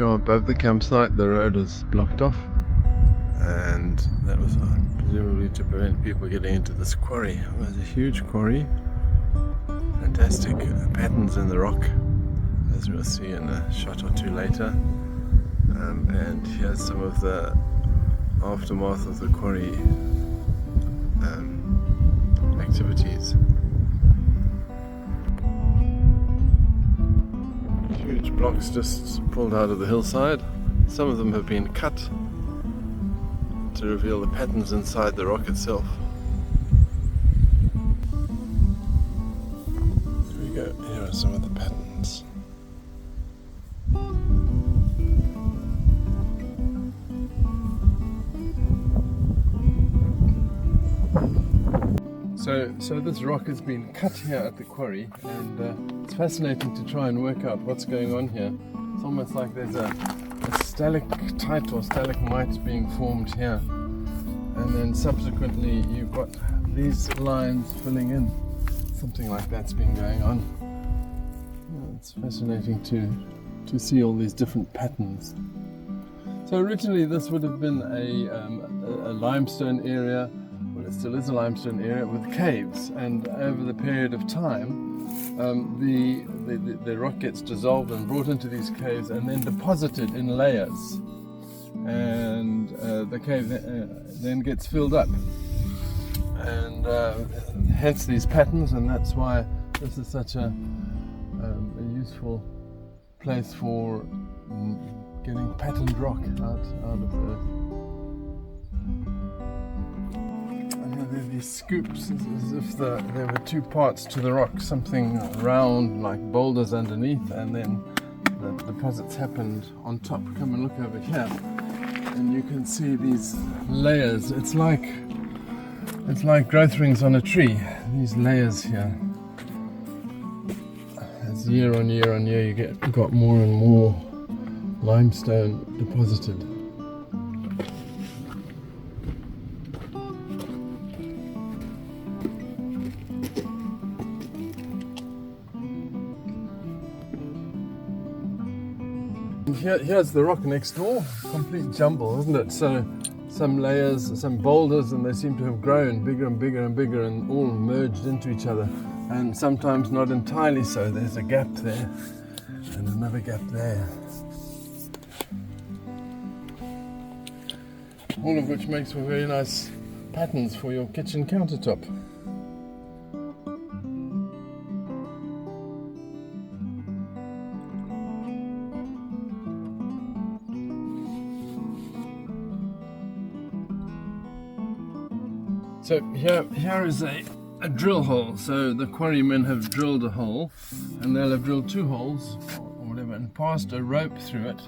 we are above the campsite. The road is blocked off, and that was presumably to prevent people getting into this quarry. It was a huge quarry, fantastic patterns in the rock, as we'll see in a shot or two later. And here's some of the aftermath of the quarry activities. Huge blocks just pulled out of the hillside. Some of them have been cut to reveal the patterns inside the rock itself. Here we go, here are some of the patterns. So this rock has been cut here at the quarry, and it's fascinating to try and work out what's going on here. It's almost like there's a stalactite or stalagmite being formed here, and then subsequently you've got these lines filling in. Something like that's been going on. Yeah, it's fascinating to see all these different patterns. So originally this would have been a limestone area. Well, it still is a limestone area with caves, and over the period of time the rock gets dissolved and brought into these caves and then deposited in layers, and the cave then gets filled up, and hence these patterns, and that's why this is such a useful place for getting patterned rock out of the earth. There are these scoops, as if there were two parts to the rock, something round like boulders underneath, and then the deposits happened on top. Come and look over here, and you can see these layers. It's like growth rings on a tree. These layers here. As year on year on year, you got more and more limestone deposited. Here's the rock next door, complete jumble, isn't it? So some layers, some boulders, and they seem to have grown bigger and bigger and bigger and all merged into each other, and sometimes not entirely so. There's a gap there and another gap there, all of which makes for very nice patterns for your kitchen countertop. So here is a drill hole. So the quarrymen have drilled a hole, and they'll have drilled two holes or whatever, and passed a rope through it,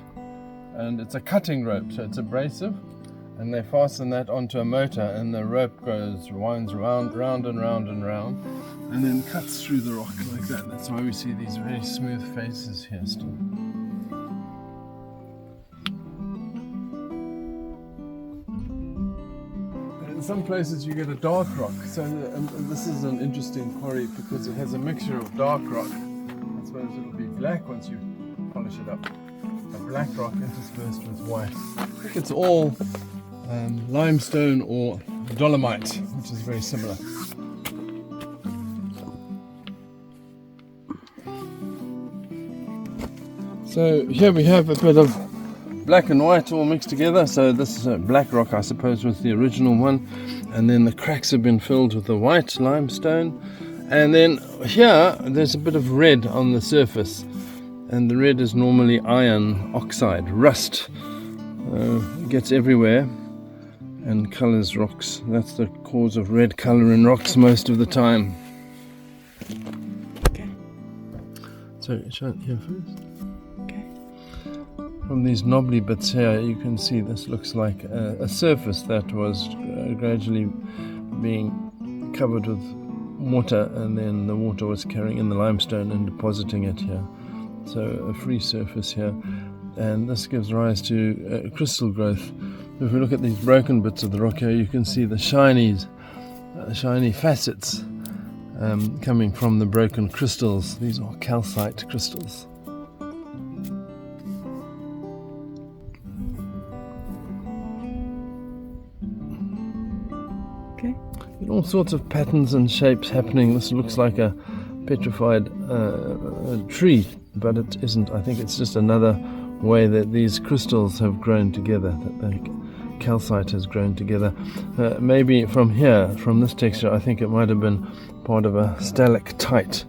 and it's a cutting rope, so it's abrasive, and they fasten that onto a motor, and the rope winds round and round and round, and then cuts through the rock like that. That's why we see these very smooth faces here still. In some places you get a dark rock, so this is an interesting quarry because it has a mixture of dark rock. I suppose it'll be black once you polish it up. A black rock interspersed with white. I think it's all limestone or dolomite, which is very similar. So here we have a bit of black and white all mixed together. So this is a black rock, I suppose, was the original one, and then the cracks have been filled with the white limestone, and then here there's a bit of red on the surface, and the red is normally iron oxide, rust. It gets everywhere and colours rocks. That's the cause of red colour in rocks most of the time. Okay. So show it here first. From these knobbly bits here, you can see this looks like a surface that was gradually being covered with water, and then the water was carrying in the limestone and depositing it here. So a free surface here, and this gives rise to crystal growth. If we look at these broken bits of the rock here, you can see the shiny facets coming from the broken crystals. These are calcite crystals. All sorts of patterns and shapes happening. This looks like a petrified tree, but it isn't. I think it's just another way that these crystals have grown together, that the calcite has grown together. Maybe from here, from this texture, I think it might have been part of a stalactite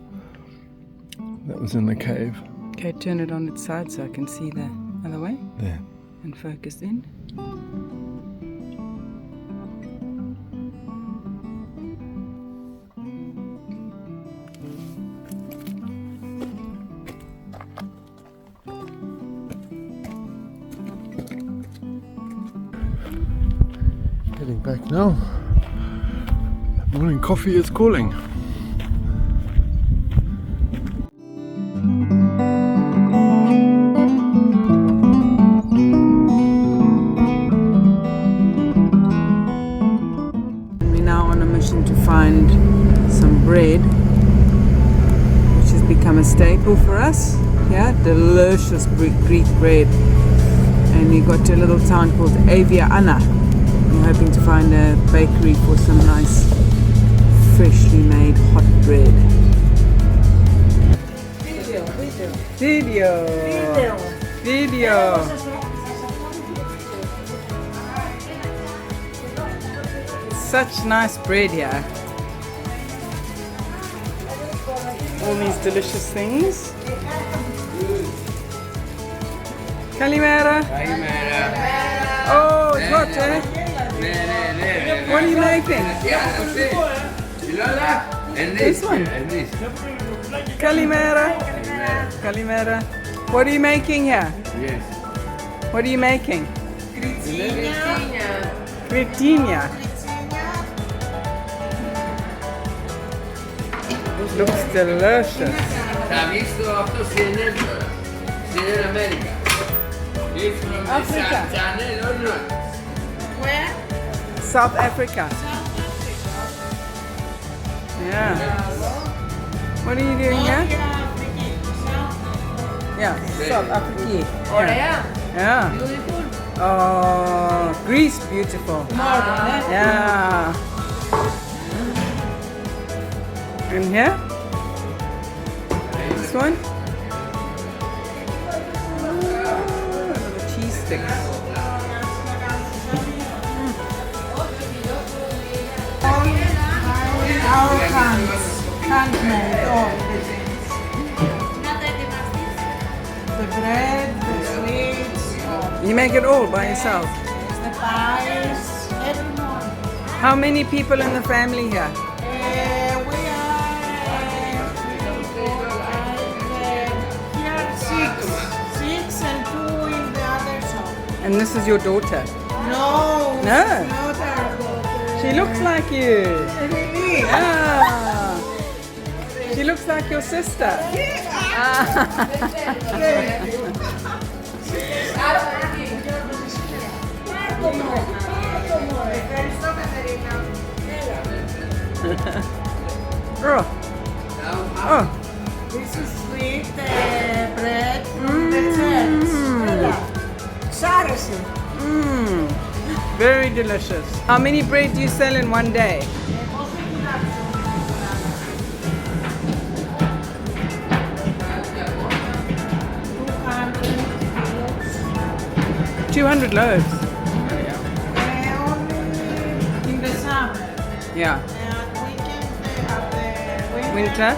that was in the cave. Okay, turn it on its side so I can see the other way. There. And focus in. Heading back now. Morning coffee is calling. We're now on a mission to find some bread, which has become a staple for us. Yeah, delicious Greek bread. And we got to a little town called Evia. We're hoping to find a bakery for some nice freshly made hot bread. Video. Such nice bread here. All these delicious things. Kalimera. Oh, it's hot, eh? What are you making? This one. Kalimera. What are you making here? Yes. What are you making? Cretinha. Looks delicious. Africa. Where? South Africa. Yeah. What are you doing here? Yeah, South Africa. Yeah. Beautiful. Oh, Greece, beautiful. Yeah. And here? This one? The cheese sticks. Our handmade, all the bread, the sweets, You make it all by yourself. the pies, every morning. How many people in the family here? We are here six and two in the other shop. And this is your daughter. No, No. it's not our daughter. She looks like you. Really? Yeah. She looks like your sister. Oh. This is sweet bread from the Jegs. Saracen. Very delicious. How many bread do you sell in one day? 200 loaves. Only in the summer. Yeah. And weekend at the Winter.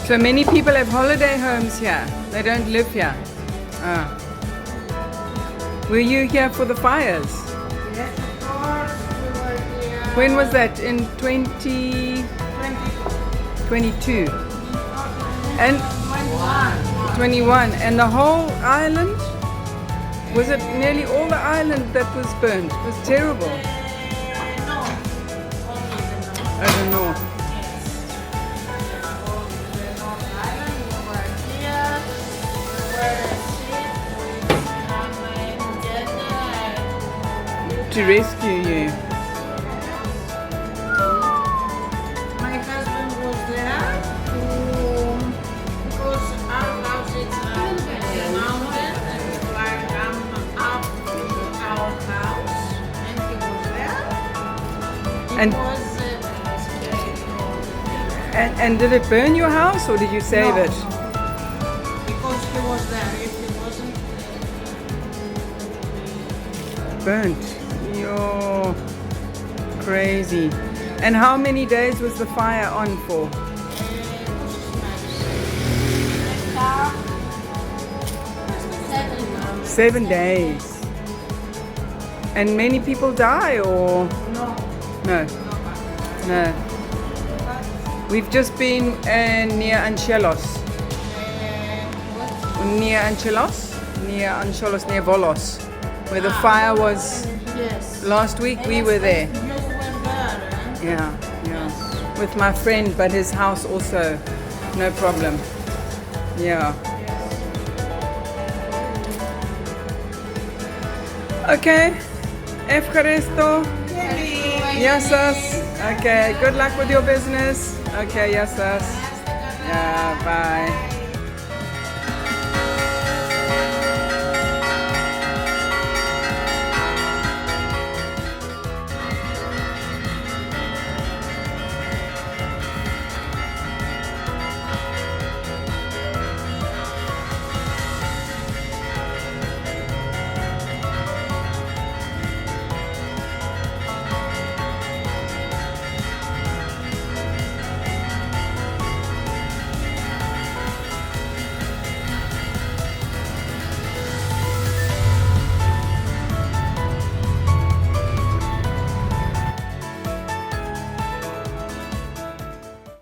So many people have holiday homes here. They don't live here. Ah. Were you here for the fires? Yes, of course, we were here. When was that? In 2022. And 21. And the whole island? Was it nearly all the island that was burned? It was terrible. No, only the north. I don't know. To rescue you. My husband was there to And- was And did it burn your house or did you save No. it? because he was there. If he wasn't, Burnt. You're crazy. And how many days was the fire on for? 7 months. 7 days. And many people die or No, no? No. We've just been near Angelos. Near Angelos? Near Angelos, near Volos. Where the fire was yes. last week, we were there. You were there, Yeah, yeah. With my friend, but his house also, no problem. Yeah. Okay. Efkaristo. Yasas. Okay. Good luck with your business. Okay, Yasas. Yeah, bye.